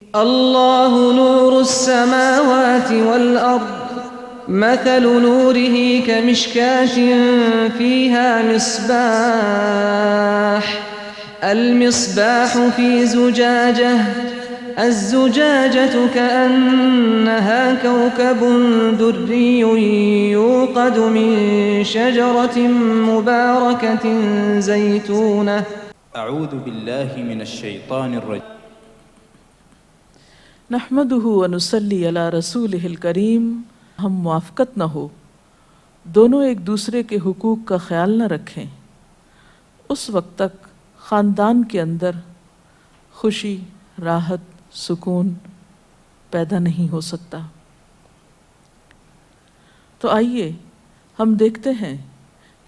اللہ نور السماوات والارض مثل نوره كمشكاة فيها مصباح المصباح في زجاجة الزجاجة كأنها كوكب دري يوقد من شجرة مباركة زيتونة اعوذ باللہ من الشیطان الرجیم نحمدہ ونصلی علی رسولہ الکریم۔ ہم موافقت نہ ہو، دونوں ایک دوسرے کے حقوق کا خیال نہ رکھیں، اس وقت تک خاندان کے اندر خوشی، راحت، سکون پیدا نہیں ہو سکتا۔ تو آئیے ہم دیکھتے ہیں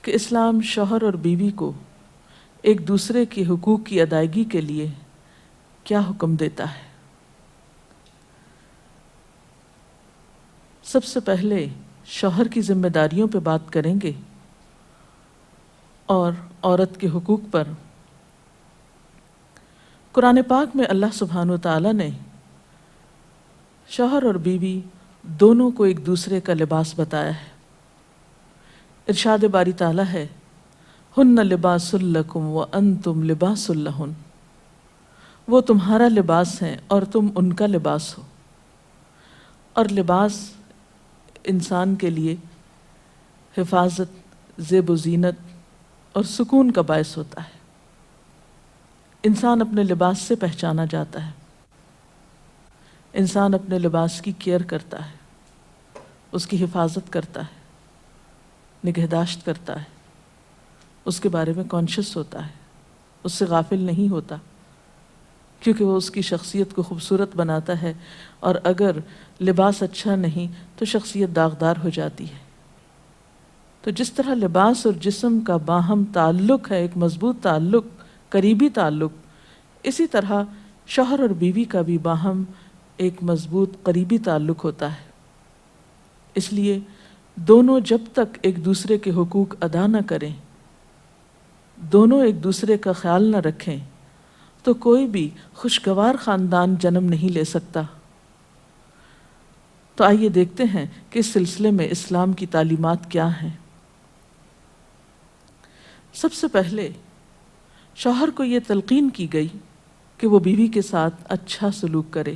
کہ اسلام شوہر اور بیوی کو ایک دوسرے کے حقوق کی ادائیگی کے لیے کیا حکم دیتا ہے۔ سب سے پہلے شوہر کی ذمہ داریوں پہ بات کریں گے اور عورت کے حقوق پر۔ قرآن پاک میں اللہ سبحانہ وتعالیٰ نے شوہر اور بیوی دونوں کو ایک دوسرے کا لباس بتایا ہے۔ ارشاد باری تعالیٰ ہے، ہن لباس لکم وانتم لباس لہن، وہ تمہارا لباس ہیں اور تم ان کا لباس ہو۔ اور لباس انسان کے لیے حفاظت، زیب و زینت اور سکون کا باعث ہوتا ہے۔ انسان اپنے لباس سے پہچانا جاتا ہے، انسان اپنے لباس کی کیئر کرتا ہے، اس کی حفاظت کرتا ہے، نگہداشت کرتا ہے، اس کے بارے میں کانشیس ہوتا ہے، اس سے غافل نہیں ہوتا، کیونکہ وہ اس کی شخصیت کو خوبصورت بناتا ہے، اور اگر لباس اچھا نہیں تو شخصیت داغدار ہو جاتی ہے۔ تو جس طرح لباس اور جسم کا باہم تعلق ہے، ایک مضبوط تعلق، قریبی تعلق، اسی طرح شوہر اور بیوی کا بھی باہم ایک مضبوط قریبی تعلق ہوتا ہے۔ اس لیے دونوں جب تک ایک دوسرے کے حقوق ادا نہ کریں، دونوں ایک دوسرے کا خیال نہ رکھیں، تو کوئی بھی خوشگوار خاندان جنم نہیں لے سکتا۔ تو آئیے دیکھتے ہیں کہ اس سلسلے میں اسلام کی تعلیمات کیا ہیں۔ سب سے پہلے شوہر کو یہ تلقین کی گئی کہ وہ بیوی کے ساتھ اچھا سلوک کرے۔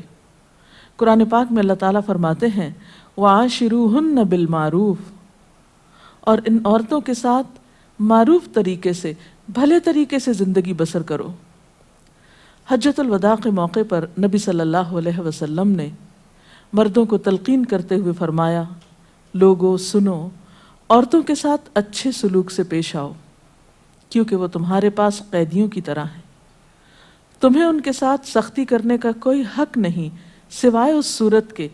قرآن پاک میں اللہ تعالیٰ فرماتے ہیں، وَعَاشِرُوهُنَّ بِالْمَعْرُوفِ، اور ان عورتوں کے ساتھ معروف طریقے سے، بھلے طریقے سے زندگی بسر کرو۔ حجۃ الوداع کے موقع پر نبی صلی اللہ علیہ وسلم نے مردوں کو تلقین کرتے ہوئے فرمایا، لوگو سنو، عورتوں کے ساتھ اچھے سلوک سے پیش آؤ، کیونکہ وہ تمہارے پاس قیدیوں کی طرح ہیں۔ تمہیں ان کے ساتھ سختی کرنے کا کوئی حق نہیں سوائے اس صورت کے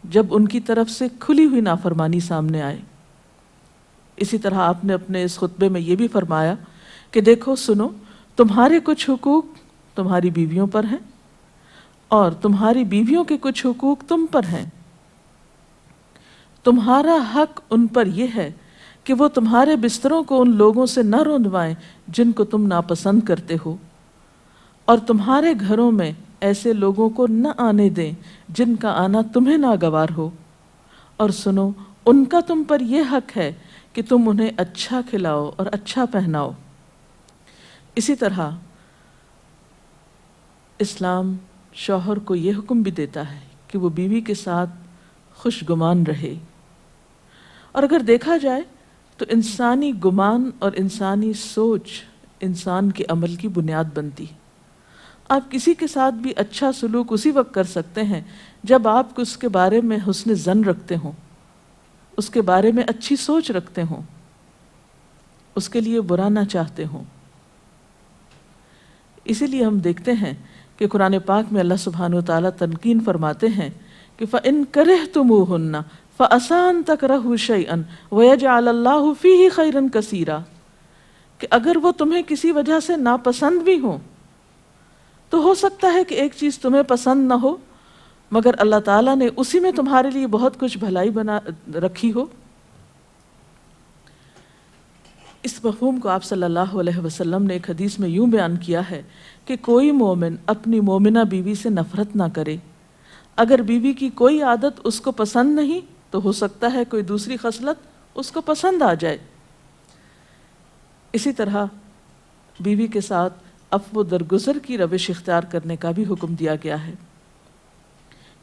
جب ان کی طرف سے کھلی ہوئی نافرمانی سامنے آئے۔ اسی طرح آپ نے اپنے اس خطبے میں یہ بھی فرمایا کہ دیکھو سنو، تمہارے کچھ حقوق تمہاری بیویوں پر ہیں اور تمہاری بیویوں کے کچھ حقوق تم پر ہیں۔ تمہارا حق ان پر یہ ہے کہ وہ تمہارے بستروں کو ان لوگوں سے نہ روندوائیں جن کو تم ناپسند کرتے ہو، اور تمہارے گھروں میں ایسے لوگوں کو نہ آنے دیں جن کا آنا تمہیں ناگوار ہو، اور سنو، ان کا تم پر یہ حق ہے کہ تم انہیں اچھا کھلاؤ اور اچھا پہناؤ۔ اسی طرح اسلام شوہر کو یہ حکم بھی دیتا ہے کہ وہ بیوی کے ساتھ خوشگمان رہے۔ اور اگر دیکھا جائے تو انسانی گمان اور انسانی سوچ انسان کے عمل کی بنیاد بنتی ہے۔ آپ کسی کے ساتھ بھی اچھا سلوک اسی وقت کر سکتے ہیں جب آپ اس کے بارے میں حسن ظن رکھتے ہوں، اس کے بارے میں اچھی سوچ رکھتے ہوں، اس کے لیے برا نہ چاہتے ہوں۔ اسی لیے ہم دیکھتے ہیں کہ قرآن پاک میں اللہ سبحانہ وتعالیٰ تنقین فرماتے ہیں کہ فَإِن كَرِهْتُمُوهُنَّ فَعَسَىٰ أَن تَكْرَهُوا شَيْئًا وَيَجْعَلَ اللَّهُ فِيهِ خَيْرًا كَثِيرًا، کہ اگر وہ تمہیں کسی وجہ سے ناپسند بھی ہوں تو ہو سکتا ہے کہ ایک چیز تمہیں پسند نہ ہو، مگر اللہ تعالیٰ نے اسی میں تمہارے لیے بہت کچھ بھلائی بنا رکھی ہو۔ اس مفہوم کو آپ صلی اللہ علیہ وسلم نے ایک حدیث میں یوں بیان کیا ہے کہ کوئی مومن اپنی مومنہ بیوی سے نفرت نہ کرے اگر بیوی کی کوئی عادت اس کو پسند نہیں تو ہو سکتا ہے کوئی دوسری خصلت اس کو پسند آ جائے۔ اسی طرح بیوی کے ساتھ عفو درگزر کی روش اختیار کرنے کا بھی حکم دیا گیا ہے،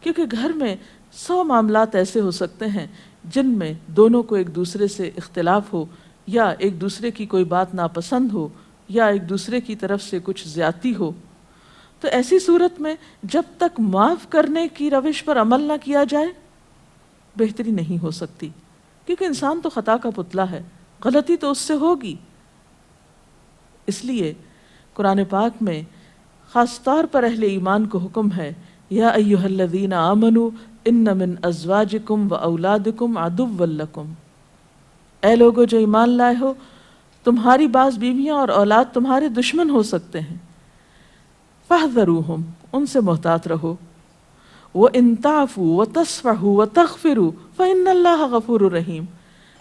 کیونکہ گھر میں 100 معاملات ایسے ہو سکتے ہیں جن میں دونوں کو ایک دوسرے سے اختلاف ہو، یا ایک دوسرے کی کوئی بات ناپسند ہو، یا ایک دوسرے کی طرف سے کچھ زیادتی ہو۔ تو ایسی صورت میں جب تک معاف کرنے کی روش پر عمل نہ کیا جائے بہتری نہیں ہو سکتی، کیونکہ انسان تو خطا کا پتلا ہے، غلطی تو اس سے ہوگی۔ اس لیے قرآن پاک میں خاص طور پر اہل ایمان کو حکم ہے، یا ایھا الذین آمنوا ان من ازواجکم و اولادکم عدوا لکم، اے لوگو جو ایمان لائے ہو، تمہاری بعض بیویاں اور اولاد تمہارے دشمن ہو سکتے ہیں، فاحذروہم، ان سے محتاط رہو، وَإِن تَعْفُوا وَتَصْفَحُوا وَتَغْفِرُوا فَإِنَّ اللَّهَ غَفُورٌ رَحِيمٌ،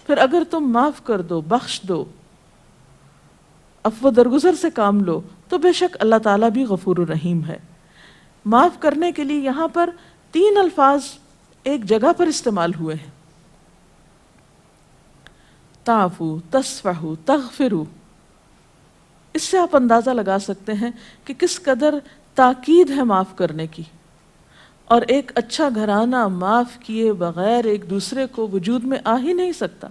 پھر اگر تم معاف کر دو، بخش دو، عفو درگزر سے کام لو، تو بے شک اللہ تعالیٰ بھی غفور الرحیم ہے۔ معاف کرنے کے لیے یہاں پر 3 الفاظ ایک جگہ پر استعمال ہوئے ہیں، تعفو، تصفحو، تغفرو۔ اس سے آپ اندازہ لگا سکتے ہیں کہ کس قدر تاکید ہے معاف کرنے کی، اور ایک اچھا گھرانہ معاف کیے بغیر ایک دوسرے کو وجود میں آ ہی نہیں سکتا۔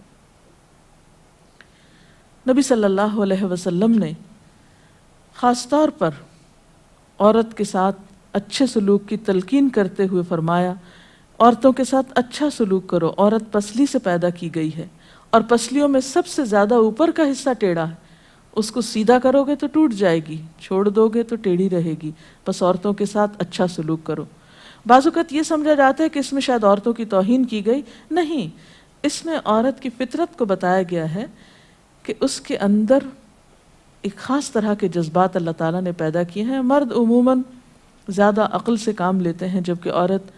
نبی صلی اللہ علیہ وسلم نے خاص طور پر عورت کے ساتھ اچھے سلوک کی تلقین کرتے ہوئے فرمایا، عورتوں کے ساتھ اچھا سلوک کرو، عورت پسلی سے پیدا کی گئی ہے، اور پسلیوں میں سب سے زیادہ اوپر کا حصہ ٹیڑھا ہے، اس کو سیدھا کرو گے تو ٹوٹ جائے گی، چھوڑ دو گے تو ٹیڑھی رہے گی، بس عورتوں کے ساتھ اچھا سلوک کرو۔ بعض اوقات یہ سمجھا جاتا ہے کہ اس میں شاید عورتوں کی توہین کی گئی، نہیں، اس میں عورت کی فطرت کو بتایا گیا ہے کہ اس کے اندر ایک خاص طرح کے جذبات اللہ تعالیٰ نے پیدا کیے ہیں۔ مرد عموماً زیادہ عقل سے کام لیتے ہیں، جبکہ عورت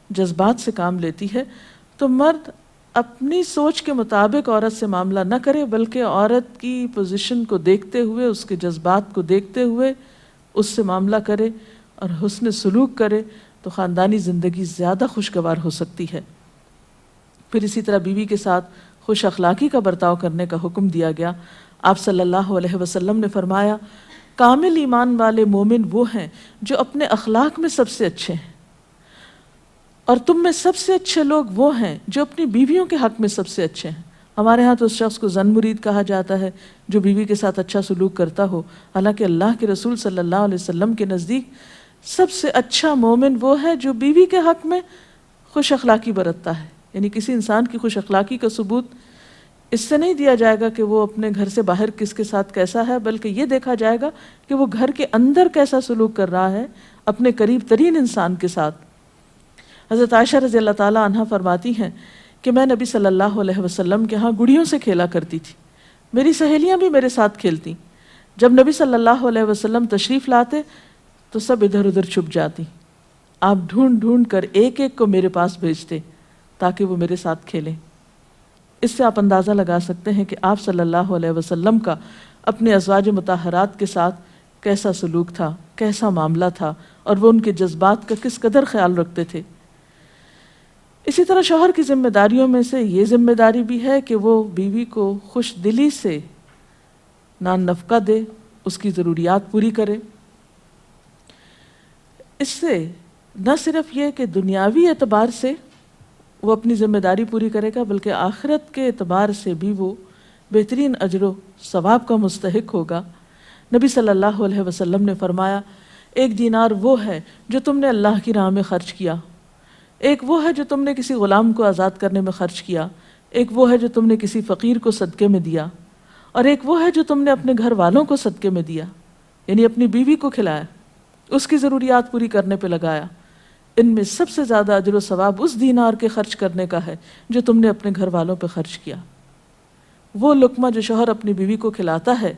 جذبات سے کام لیتی ہے، تو مرد اپنی سوچ کے مطابق عورت سے معاملہ نہ کرے، بلکہ عورت کی پوزیشن کو دیکھتے ہوئے، اس کے جذبات کو دیکھتے ہوئے اس سے معاملہ کرے اور حسن سلوک کرے، تو خاندانی زندگی زیادہ خوشگوار ہو سکتی ہے۔ پھر اسی طرح بیوی کے ساتھ خوش اخلاقی کا برتاؤ کرنے کا حکم دیا گیا۔ آپ صلی اللہ علیہ وسلم نے فرمایا، کامل ایمان والے مومن وہ ہیں جو اپنے اخلاق میں سب سے اچھے ہیں، اور تم میں سب سے اچھے لوگ وہ ہیں جو اپنی بیویوں کے حق میں سب سے اچھے ہیں۔ ہمارے ہاں تو اس شخص کو زن مرید کہا جاتا ہے جو بیوی کے ساتھ اچھا سلوک کرتا ہو، حالانکہ اللہ کے رسول صلی اللہ علیہ وسلم کے نزدیک سب سے اچھا مومن وہ ہے جو بیوی کے حق میں خوش اخلاقی برتتا ہے۔ یعنی کسی انسان کی خوش اخلاقی کا ثبوت اس سے نہیں دیا جائے گا کہ وہ اپنے گھر سے باہر کس کے ساتھ کیسا ہے، بلکہ یہ دیکھا جائے گا کہ وہ گھر کے اندر کیسا سلوک کر رہا ہے اپنے قریب ترین انسان کے ساتھ۔ حضرت عائشہ رضی اللہ تعالیٰ عنہا فرماتی ہیں کہ میں نبی صلی اللہ علیہ وسلم کے ہاں گڑیوں سے کھیلا کرتی تھی، میری سہیلیاں بھی میرے ساتھ کھیلتی، جب نبی صلی اللہ علیہ وسلم تشریف لاتے تو سب ادھر ادھر چھپ جاتی، آپ ڈھونڈ ڈھونڈ کر ایک ایک کو میرے پاس بھیجتے تاکہ وہ میرے ساتھ کھیلیں۔ اس سے آپ اندازہ لگا سکتے ہیں کہ آپ صلی اللہ علیہ وسلم کا اپنے ازواج مطہرات کے ساتھ کیسا سلوک تھا، کیسا معاملہ تھا، اور وہ ان کے جذبات کا کس قدر خیال رکھتے تھے۔ اسی طرح شوہر کی ذمہ داریوں میں سے یہ ذمہ داری بھی ہے کہ وہ بیوی کو خوش دلی سے نان نفقہ دے، اس کی ضروریات پوری کرے۔ اس سے نہ صرف یہ کہ دنیاوی اعتبار سے وہ اپنی ذمہ داری پوری کرے گا، بلکہ آخرت کے اعتبار سے بھی وہ بہترین اجر و ثواب کا مستحق ہوگا۔ نبی صلی اللہ علیہ وسلم نے فرمایا، 1 دینار وہ ہے جو تم نے اللہ کی راہ میں خرچ کیا، ایک وہ ہے جو تم نے کسی غلام کو آزاد کرنے میں خرچ کیا، ایک وہ ہے جو تم نے کسی فقیر کو صدقے میں دیا، اور ایک وہ ہے جو تم نے اپنے گھر والوں کو صدقے میں دیا، یعنی اپنی بیوی کو کھلایا، اس کی ضروریات پوری کرنے پہ لگایا۔ ان میں سب سے زیادہ اجر و ثواب اس دینار کے خرچ کرنے کا ہے جو تم نے اپنے گھر والوں پہ خرچ کیا۔ وہ لقمہ جو شوہر اپنی بیوی کو کھلاتا ہے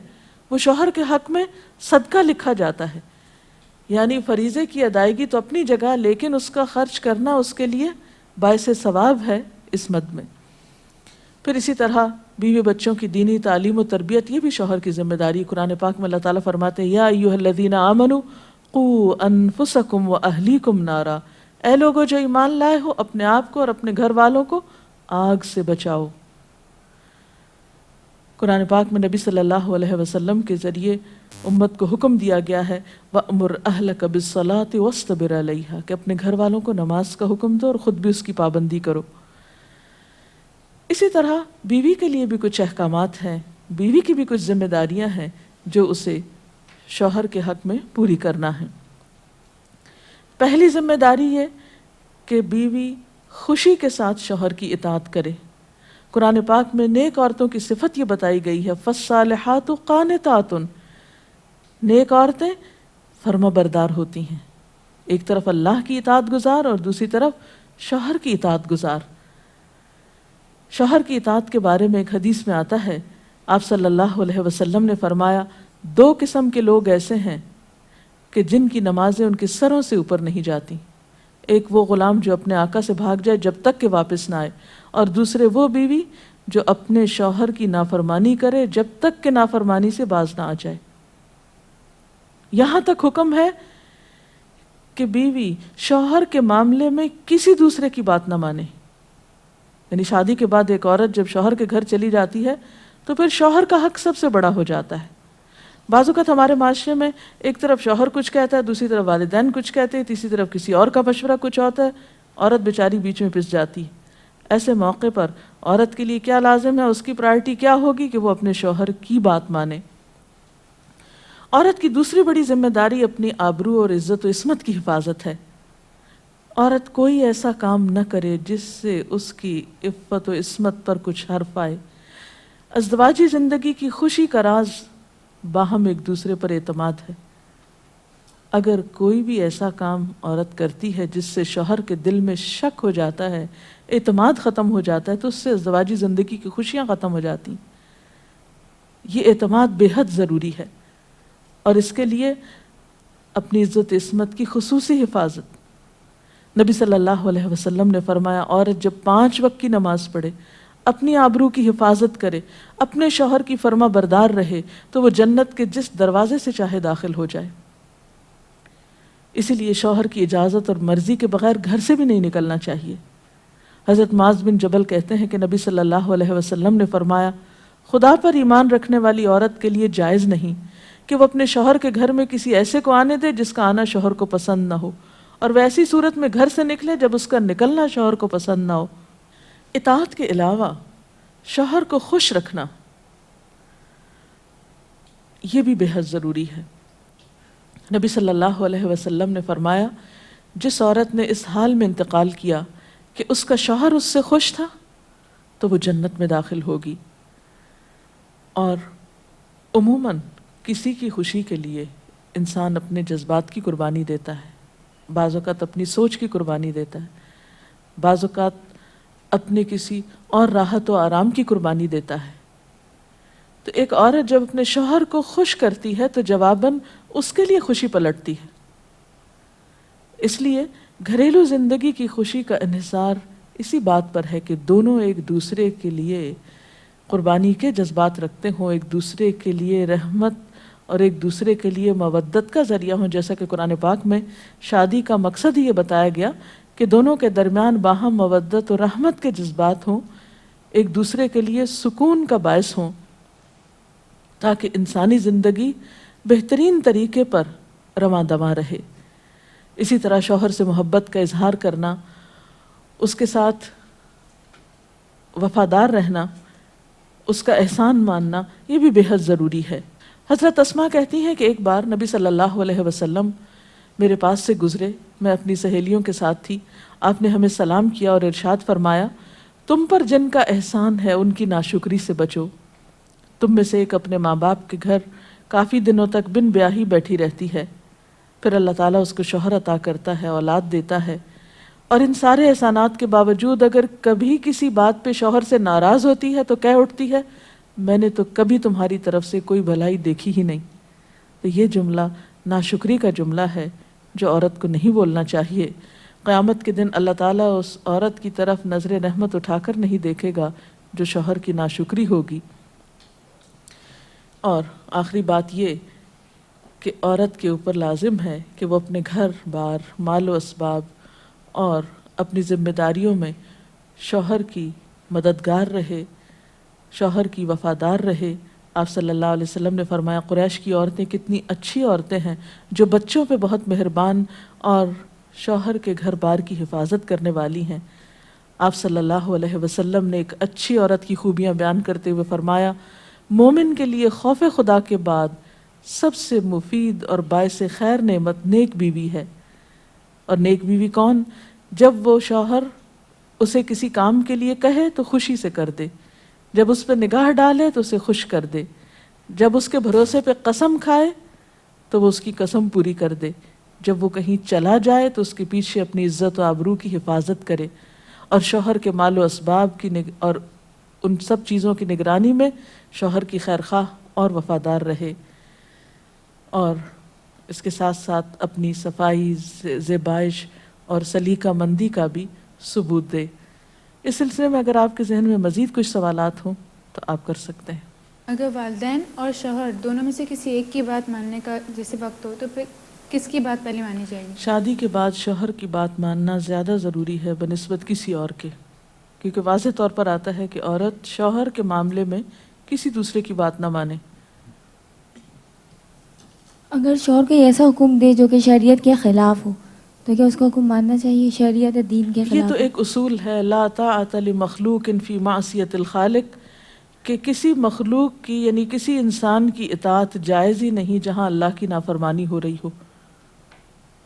وہ شوہر کے حق میں صدقہ لکھا جاتا ہے، یعنی فریضے کی ادائیگی تو اپنی جگہ، لیکن اس کا خرچ کرنا اس کے لیے باعث ثواب ہے اس مد میں۔ پھر اسی طرح بیوی بچوں کی دینی تعلیم و تربیت، یہ بھی شوہر کی ذمہ داری۔ قرآن پاک میں اللہ تعالیٰ فرماتے ہیں، یا ایھا الذین آمنوا قوا انفسکم واہلیکم نارا، اے لوگو جو ایمان لائے ہو، اپنے آپ کو اور اپنے گھر والوں کو آگ سے بچاؤ۔ قرآن پاک میں نبی صلی اللہ علیہ وسلم کے ذریعے امت کو حکم دیا گیا ہے وَأْمُرْ أَهْلَكَ بِالصَّلَاةِ وَاصْطَبِرْ عَلَيْهَا، کہ اپنے گھر والوں کو نماز کا حکم دو اور خود بھی اس کی پابندی کرو۔ اسی طرح بیوی کے لیے بھی کچھ احکامات ہیں، بیوی کی بھی کچھ ذمہ داریاں ہیں جو اسے شوہر کے حق میں پوری کرنا ہے۔ پہلی ذمہ داری یہ کہ بیوی خوشی کے ساتھ شوہر کی اطاعت کرے۔ قرآن پاک میں نیک عورتوں کی صفت یہ بتائی گئی ہے فالصالحات قانتات، نیک عورتیں فرما بردار ہوتی ہیں، ایک طرف اللہ کی اطاعت گزار اور دوسری طرف شوہر کی اطاعت گزار۔ شوہر کی اطاعت کے بارے میں ایک حدیث میں آتا ہے، آپ صلی اللہ علیہ وسلم نے فرمایا 2 قسم کے لوگ ایسے ہیں کہ جن کی نمازیں ان کے سروں سے اوپر نہیں جاتی، ایک وہ غلام جو اپنے آقا سے بھاگ جائے جب تک کہ واپس نہ آئے، اور دوسرے وہ بیوی جو اپنے شوہر کی نافرمانی کرے جب تک کہ نافرمانی سے باز نہ آ جائے۔ یہاں تک حکم ہے کہ بیوی شوہر کے معاملے میں کسی دوسرے کی بات نہ مانے، یعنی شادی کے بعد ایک عورت جب شوہر کے گھر چلی جاتی ہے تو پھر شوہر کا حق سب سے بڑا ہو جاتا ہے۔ بعض اوقات ہمارے معاشرے میں ایک طرف شوہر کچھ کہتا ہے، دوسری طرف والدین کچھ کہتے ہیں، تیسری طرف کسی اور کا مشورہ کچھ ہوتا ہے، عورت بیچاری بیچ میں پس جاتی ہے۔ ایسے موقع پر عورت کے لیے کیا لازم ہے، اس کی پرائرٹی کیا ہوگی کہ وہ اپنے شوہر کی بات مانے۔ عورت کی دوسری بڑی ذمہ داری اپنی آبرو اور عزت و عصمت کی حفاظت ہے۔ عورت کوئی ایسا کام نہ کرے جس سے اس کی عفت و عصمت پر کچھ حرف آئے۔ ازدواجی زندگی کی خوشی کا راز باہم ایک دوسرے پر اعتماد ہے۔ اگر کوئی بھی ایسا کام عورت کرتی ہے جس سے شوہر کے دل میں شک ہو جاتا ہے، اعتماد ختم ہو جاتا ہے، تو اس سے ازدواجی زندگی کی خوشیاں ختم ہو جاتی ہیں۔ یہ اعتماد بے حد ضروری ہے، اور اس کے لیے اپنی عزت عصمت کی خصوصی حفاظت۔ نبی صلی اللہ علیہ وسلم نے فرمایا عورت جب 5 وقت کی نماز پڑھے، اپنی آبرو کی حفاظت کرے، اپنے شوہر کی فرما بردار رہے، تو وہ جنت کے جس دروازے سے چاہے داخل ہو جائے۔ اسی لیے شوہر کی اجازت اور مرضی کے بغیر گھر سے بھی نہیں نکلنا چاہیے۔ حضرت معاذ بن جبل کہتے ہیں کہ نبی صلی اللہ علیہ وسلم نے فرمایا خدا پر ایمان رکھنے والی عورت کے لیے جائز نہیں کہ وہ اپنے شوہر کے گھر میں کسی ایسے کو آنے دے جس کا آنا شوہر کو پسند نہ ہو، اور ویسی صورت میں گھر سے نکلے جب اس کا نکلنا شوہر کو پسند نہ ہو۔ اطاعت کے علاوہ شوہر کو خوش رکھنا یہ بھی بے حد ضروری ہے۔ نبی صلی اللہ علیہ وسلم نے فرمایا جس عورت نے اس حال میں انتقال کیا کہ اس کا شوہر اس سے خوش تھا تو وہ جنت میں داخل ہوگی۔ اور عموماً کسی کی خوشی کے لیے انسان اپنے جذبات کی قربانی دیتا ہے، بعض اوقات اپنی سوچ کی قربانی دیتا ہے، بعض اوقات اپنے کسی اور راحت و آرام کی قربانی دیتا ہے۔ تو ایک عورت جب اپنے شوہر کو خوش کرتی ہے تو جواباً اس کے لیے خوشی پلٹتی ہے۔ اس لیے گھریلو زندگی کی خوشی کا انحصار اسی بات پر ہے کہ دونوں ایک دوسرے کے لیے قربانی کے جذبات رکھتے ہوں، ایک دوسرے کے لیے رحمت اور ایک دوسرے کے لیے مودت کا ذریعہ ہوں، جیسا کہ قرآن پاک میں شادی کا مقصد ہی یہ بتایا گیا کہ دونوں کے درمیان باہم مودت اور رحمت کے جذبات ہوں، ایک دوسرے کے لیے سکون کا باعث ہوں، تاکہ انسانی زندگی بہترین طریقے پر رواں دواں رہے۔ اسی طرح شوہر سے محبت کا اظہار کرنا، اس کے ساتھ وفادار رہنا، اس کا احسان ماننا، یہ بھی بے حد ضروری ہے۔ حضرت اسماء کہتی ہیں کہ ایک بار نبی صلی اللہ علیہ وسلم میرے پاس سے گزرے، میں اپنی سہیلیوں کے ساتھ تھی، آپ نے ہمیں سلام کیا اور ارشاد فرمایا تم پر جن کا احسان ہے ان کی ناشکری سے بچو۔ تم میں سے ایک اپنے ماں باپ کے گھر کافی دنوں تک بن بیاہی بیٹھی رہتی ہے، پھر اللہ تعالیٰ اس کو شوہر عطا کرتا ہے، اولاد دیتا ہے، اور ان سارے احسانات کے باوجود اگر کبھی کسی بات پہ شوہر سے ناراض ہوتی ہے تو کہہ اٹھتی ہے میں نے تو کبھی تمہاری طرف سے کوئی بھلائی دیکھی ہی نہیں۔ تو یہ جملہ ناشکری کا جملہ ہے جو عورت کو نہیں بولنا چاہیے۔ قیامت کے دن اللہ تعالیٰ اس عورت کی طرف نظر رحمت اٹھا کر نہیں دیکھے گا جو شوہر کی ناشکری ہوگی۔ اور آخری بات یہ کہ عورت کے اوپر لازم ہے کہ وہ اپنے گھر بار، مال و اسباب اور اپنی ذمہ داریوں میں شوہر کی مددگار رہے، شوہر کی وفادار رہے۔ آپ صلی اللہ علیہ وسلم نے فرمایا قریش کی عورتیں کتنی اچھی عورتیں ہیں جو بچوں پہ بہت مہربان اور شوہر کے گھر بار کی حفاظت کرنے والی ہیں۔ آپ صلی اللہ علیہ وسلم نے ایک اچھی عورت کی خوبیاں بیان کرتے ہوئے فرمایا مومن کے لیے خوف خدا کے بعد سب سے مفید اور باعث خیر نعمت نیک بیوی ہے۔ اور نیک بیوی کون؟ جب وہ شوہر اسے کسی کام کے لیے کہے تو خوشی سے کر دے، جب اس پہ نگاہ ڈالے تو اسے خوش کر دے، جب اس کے بھروسے پہ قسم کھائے تو وہ اس کی قسم پوری کر دے، جب وہ کہیں چلا جائے تو اس کے پیچھے اپنی عزت و آبرو کی حفاظت کرے، اور شوہر کے مال و اسباب کی اور ان سب چیزوں کی نگرانی میں شوہر کی خیر خواہ اور وفادار رہے، اور اس کے ساتھ ساتھ اپنی صفائی، زیبائش اور سلیقہ مندی کا بھی ثبوت دے۔ اس سلسلے میں اگر آپ کے ذہن میں مزید کچھ سوالات ہوں تو آپ کر سکتے ہیں۔ اگر والدین اور شوہر دونوں میں سے کسی ایک کی بات ماننے کا جیسے وقت ہو تو پھر کس کی بات پہلے مانی جائے گی؟ شادی کے بعد شوہر کی بات ماننا زیادہ ضروری ہے بنسبت کسی اور کے، کیونکہ واضح طور پر آتا ہے کہ عورت شوہر کے معاملے میں کسی دوسرے کی بات نہ مانے۔ اگر شوہر کوئی ایسا حکم دے جو کہ شریعت کے خلاف ہو تو کیا اس کا حکم ماننا چاہیے؟ شریعت دین کے خلاف؟ یہ تو ایک اصول ہے، لا طاعۃ لمخلوق فی معصیۃ الخالق، کہ کسی مخلوق کی یعنی کسی انسان کی اطاعت جائز ہی نہیں جہاں اللہ کی نافرمانی ہو رہی ہو۔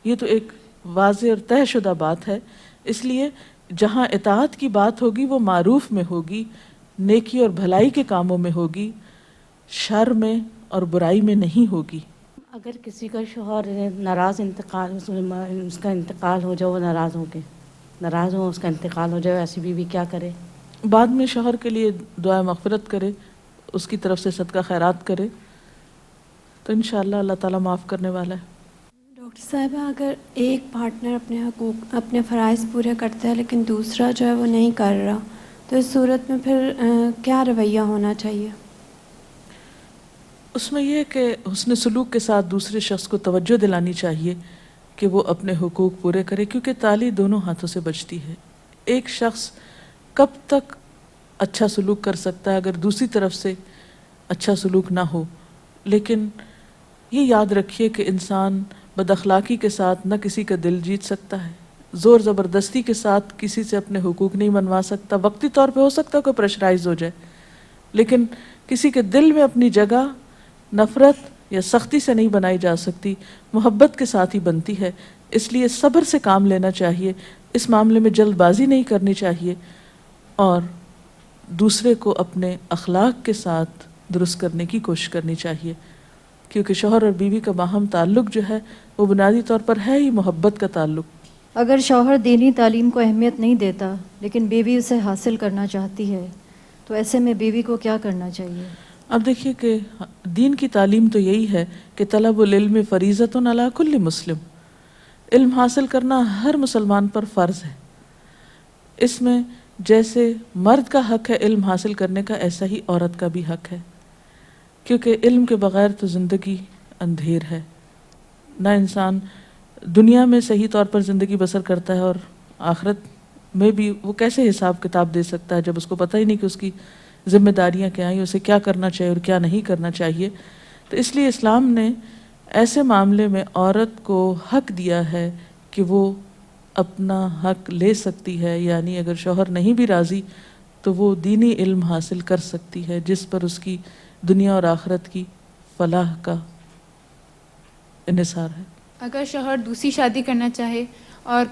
یہ تو ایک واضح اور طے شدہ بات ہے، اس لیے جہاں اطاعت کی بات ہوگی وہ معروف میں ہوگی، نیکی اور بھلائی کے کاموں میں ہوگی، شر میں اور برائی میں نہیں ہوگی۔ اگر کسی کا شوہر ناراض اس کا انتقال ہو جائے، وہ ناراض ہو اس کا انتقال ہو جائے، ایسی بیوی کیا کرے؟ بعد میں شوہر کے لیے دعا مغفرت کرے، اس کی طرف سے صدقہ خیرات کرے تو انشاءاللہ اللہ تعالیٰ معاف کرنے والا ہے۔ ڈاکٹر صاحبہ، اگر ایک پارٹنر اپنے حقوق اپنے فرائض پورے کرتا ہے لیکن دوسرا جو ہے وہ نہیں کر رہا، تو اس صورت میں پھر کیا رویہ ہونا چاہیے؟ اس میں یہ کہ حسن سلوک کے ساتھ دوسرے شخص کو توجہ دلانی چاہیے کہ وہ اپنے حقوق پورے کرے، کیونکہ تالی دونوں ہاتھوں سے بجتی ہے۔ ایک شخص کب تک اچھا سلوک کر سکتا ہے اگر دوسری طرف سے اچھا سلوک نہ ہو؟ لیکن یہ یاد رکھیے کہ انسان بد اخلاقی کے ساتھ نہ کسی کا دل جیت سکتا ہے، زور زبردستی کے ساتھ کسی سے اپنے حقوق نہیں منوا سکتا۔ وقتی طور پہ ہو سکتا ہے کوئی پریشرائز ہو جائے، لیکن کسی کے دل میں اپنی جگہ نفرت یا سختی سے نہیں بنائی جا سکتی، محبت کے ساتھ ہی بنتی ہے۔ اس لیے صبر سے کام لینا چاہیے، اس معاملے میں جلد بازی نہیں کرنی چاہیے، اور دوسرے کو اپنے اخلاق کے ساتھ درست کرنے کی کوشش کرنی چاہیے، کیونکہ شوہر اور بیوی کا باہم تعلق جو ہے وہ بنیادی طور پر ہے ہی محبت کا تعلق۔ اگر شوہر دینی تعلیم کو اہمیت نہیں دیتا لیکن بیوی اسے حاصل کرنا چاہتی ہے تو ایسے میں بیوی کو کیا کرنا چاہیے؟ اب دیکھیے کہ دین کی تعلیم تو یہی ہے کہ طلب العلم فریضۃ علی کل مسلم، علم حاصل کرنا ہر مسلمان پر فرض ہے۔ اس میں جیسے مرد کا حق ہے علم حاصل کرنے کا، ایسا ہی عورت کا بھی حق ہے، کیونکہ علم کے بغیر تو زندگی اندھیر ہے۔ نہ انسان دنیا میں صحیح طور پر زندگی بسر کرتا ہے اور آخرت میں بھی وہ کیسے حساب کتاب دے سکتا ہے جب اس کو پتہ ہی نہیں کہ اس کی ذمہ داریاں کیا ہیں، اسے کیا کرنا چاہیے اور کیا نہیں کرنا چاہیے۔ تو اس لیے اسلام نے ایسے معاملے میں عورت کو حق دیا ہے کہ وہ اپنا حق لے سکتی ہے، یعنی اگر شوہر نہیں بھی راضی تو وہ دینی علم حاصل کر سکتی ہے جس پر اس کی دنیا اور آخرت کی فلاح کا انحصار ہے۔ اگر شوہر دوسری شادی کرنا چاہے اور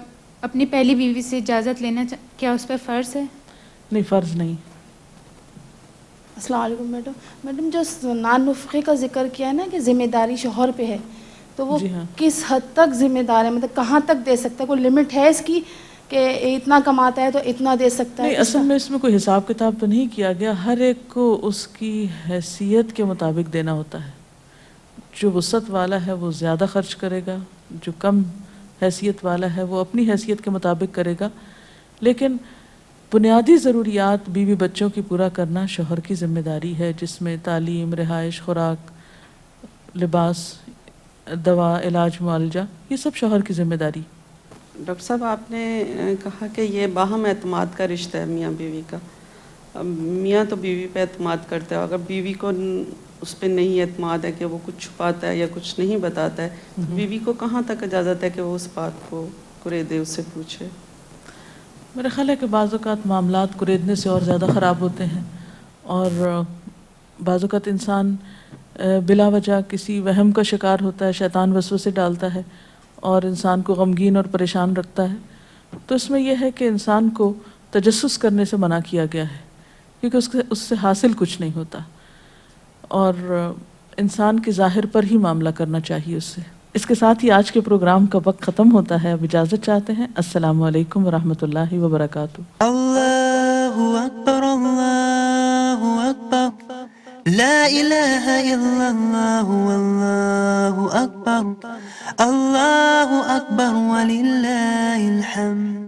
اپنی پہلی بیوی سے اجازت لینا کیا اس پہ فرض ہے؟ نہیں، فرض نہیں۔ السلام علیکم میڈم جو نان نفقے کا ذکر کیا ہے نا کہ ذمہ داری شوہر پہ ہے، تو وہ جی ہاں، کس حد تک ذمہ دار ہے؟ مطلب کہاں تک دے سکتا ہے؟ کوئی لمٹ ہے اس کی کہ اتنا کماتا ہے تو اتنا دے سکتا ہے؟ نہیں، اصل میں اس میں کوئی حساب کتاب تو نہیں کیا گیا، ہر ایک کو اس کی حیثیت کے مطابق دینا ہوتا ہے۔ جو وسعت والا ہے وہ زیادہ خرچ کرے گا، جو کم حیثیت والا ہے وہ اپنی حیثیت کے مطابق کرے گا، لیکن بنیادی ضروریات بیوی بچوں کی پورا کرنا شوہر کی ذمہ داری ہے، جس میں تعلیم، رہائش، خوراک، لباس، دوا، علاج، معالجہ، یہ سب شوہر کی ذمہ داری۔ ڈاکٹر صاحب آپ نے کہا کہ یہ باہم اعتماد کا رشتہ ہے میاں بیوی کا. میاں تو بیوی پہ اعتماد کرتا ہے, اگر بیوی کو اس پہ نہیں اعتماد ہے کہ وہ کچھ چھپاتا ہے یا کچھ نہیں بتاتا ہے, تو بیوی کو کہاں تک اجازت ہے کہ وہ اس بات کو کریدے, اس سے پوچھے؟ میرا خیال ہے کہ بعض اوقات معاملات کریدنے سے اور زیادہ خراب ہوتے ہیں, اور بعض اوقات انسان بلا وجہ کسی وہم کا شکار ہوتا ہے, شیطان وسوسے ڈالتا ہے اور انسان کو غمگین اور پریشان رکھتا ہے. تو اس میں یہ ہے کہ انسان کو تجسس کرنے سے منع کیا گیا ہے, کیونکہ اس سے حاصل کچھ نہیں ہوتا, اور انسان کے ظاہر پر ہی معاملہ کرنا چاہیے اس سے. اس کے ساتھ ہی آج کے پروگرام کا وقت ختم ہوتا ہے. اب اجازت چاہتے ہیں. السلام علیکم ورحمۃ اللہ وبرکاتہ. اللہ اکبر اللہ اکبر لا الہ الا اللہ واللہ اکبر اللہ اکبر وللہ الحمد.